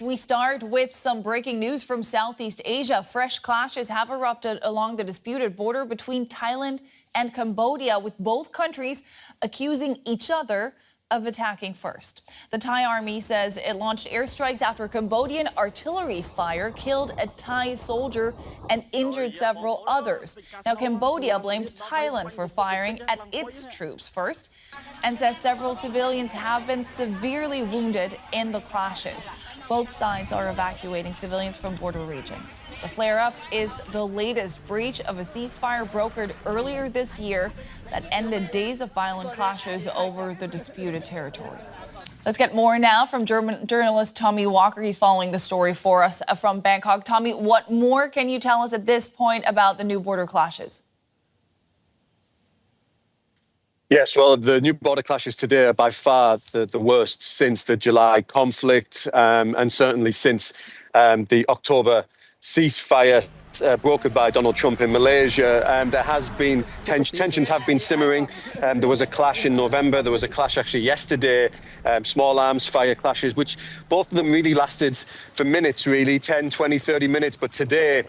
We start with some breaking news from Southeast Asia. Fresh clashes have erupted along the disputed border between Thailand and Cambodia, with both countries accusing each other of attacking first. The Thai army says it launched airstrikes after Cambodian artillery fire killed a Thai soldier and injured several others. Now, Cambodia blames Thailand for firing at its troops first and says several civilians have been severely wounded in the clashes. Both sides are evacuating civilians from border regions. The flare-up is the latest breach of a ceasefire brokered earlier this year that ended days of violent clashes over the disputed territory. Let's get more now from journalist Tommy Walker. He's following the story for us from Bangkok. Tommy, what more can you tell us at this point about the new border clashes? Yes, well, the new border clashes today are by far the worst since the July conflict, and certainly since the October ceasefire brokered by Donald Trump in Malaysia. There has been tensions have been simmering. There was a clash in November. There was a clash actually yesterday, small arms fire clashes, which both of them really lasted for minutes, really, 10, 20, 30 minutes. But today,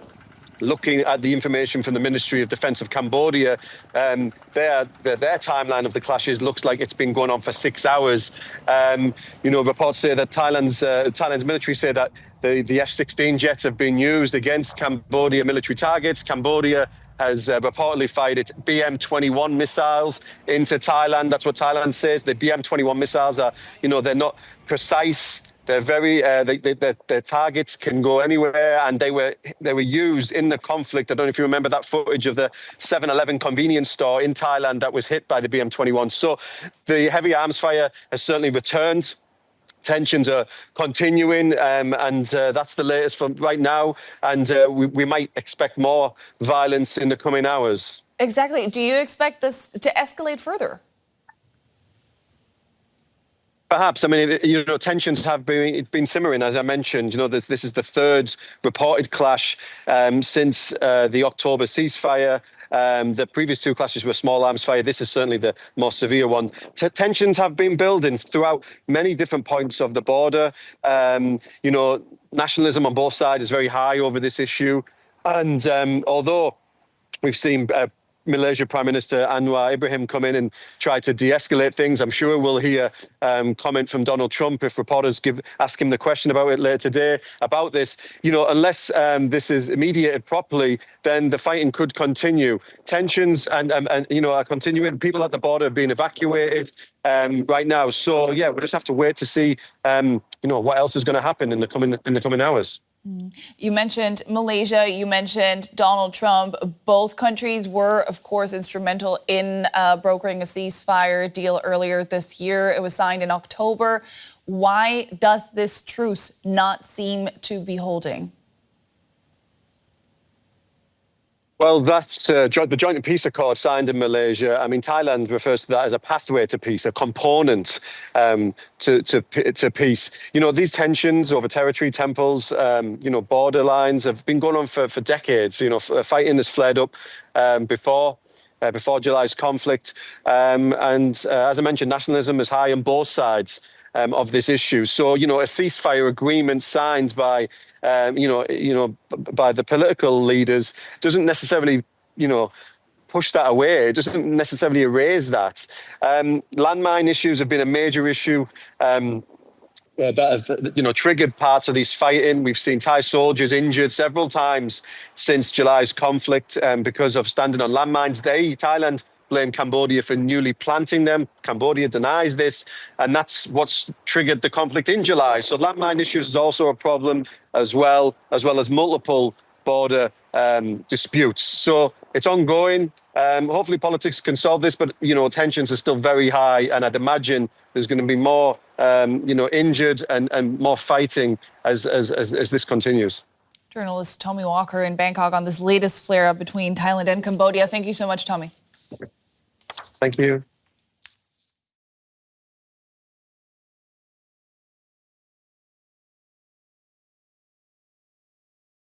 looking at the information from the Ministry of Defence of Cambodia, their timeline of the clashes looks like it's been going on for 6 hours. Reports say that Thailand's military say that the F-16 jets have been used against Cambodia military targets. Cambodia has reportedly fired its BM-21 missiles into Thailand. That's what Thailand says. The BM-21 missiles are, they're not precise. They're very, their targets can go anywhere, and they were used in the conflict. I don't know if you remember that footage of the 7-Eleven convenience store in Thailand that was hit by the BM-21. So the heavy arms fire has certainly returned. Tensions are continuing, and that's the latest from right now. And we might expect more violence in the coming hours. Exactly. Do you expect this to escalate further? Perhaps. I mean, tensions have been simmering, as I mentioned. This is the third reported clash since the October ceasefire. The previous two clashes were small arms fire. This is certainly the more severe one. Tensions have been building throughout many different points of the border. Nationalism on both sides is very high over this issue. And although we've seen Malaysia Prime Minister Anwar Ibrahim come in and try to de-escalate things, I'm sure we'll hear comment from Donald Trump if reporters ask him the question about it later today about this. Unless this is mediated properly, then the fighting could continue. Tensions are continuing. People at the border are being evacuated right now. So yeah, we'll just have to wait to see what else is going to happen in the coming hours. You mentioned Malaysia, you mentioned Donald Trump. Both countries were, of course, instrumental in brokering a ceasefire deal earlier this year. It was signed in October. Why does this truce not seem to be holding? Well, that's the Joint Peace Accord signed in Malaysia. I mean, Thailand refers to that as a pathway to peace, a component to peace. These tensions over territory, temples, border lines have been going on for decades. Fighting has flared up before July's conflict. As I mentioned, nationalism is high on both sides of this issue. So, a ceasefire agreement signed by the political leaders doesn't necessarily, push that away. It doesn't necessarily erase that. Landmine issues have been a major issue that have, triggered parts of this fighting. We've seen Thai soldiers injured several times since July's conflict because of standing on landmines. Thailand blame Cambodia for newly planting them. Cambodia denies this, and that's what's triggered the conflict in July. So landmine issues is also a problem as well as multiple border disputes. So it's ongoing. Hopefully politics can solve this, but tensions are still very high, and I'd imagine there's going to be more injured and more fighting as this continues. Journalist Tommy Walker in Bangkok on this latest flare-up between Thailand and Cambodia. Thank you so much, Tommy. Thank you.